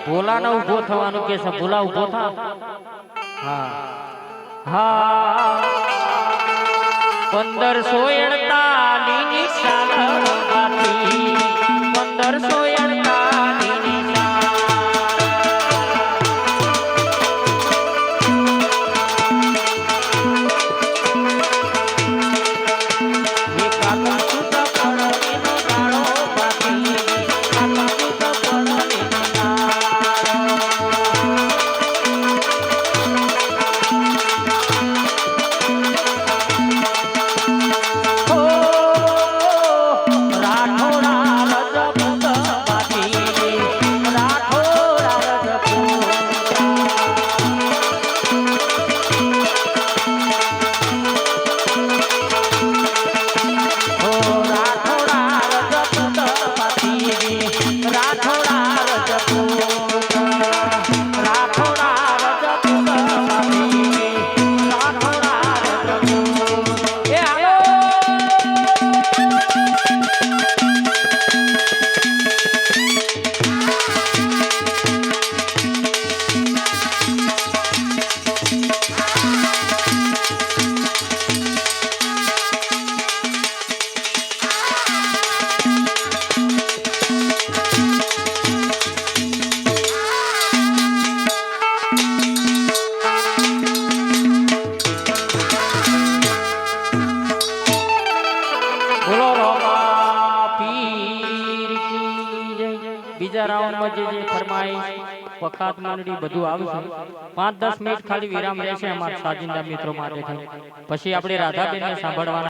ભોલાને ઊભો થવાનું કે છે ભોલા ઊભો થા હા હા 1548 ની સાલ હતી 1548 ની બીજા રાઉન્ડમાં જે ફરમાઈશ વખાત માંડડી બધું આવશે 5-10 મિનિટ ખાલી વિરામ રહેશે અમારા સાજિંદા મિત્રો માટે પછી આપણે રાધાબેનને સાંભળવાના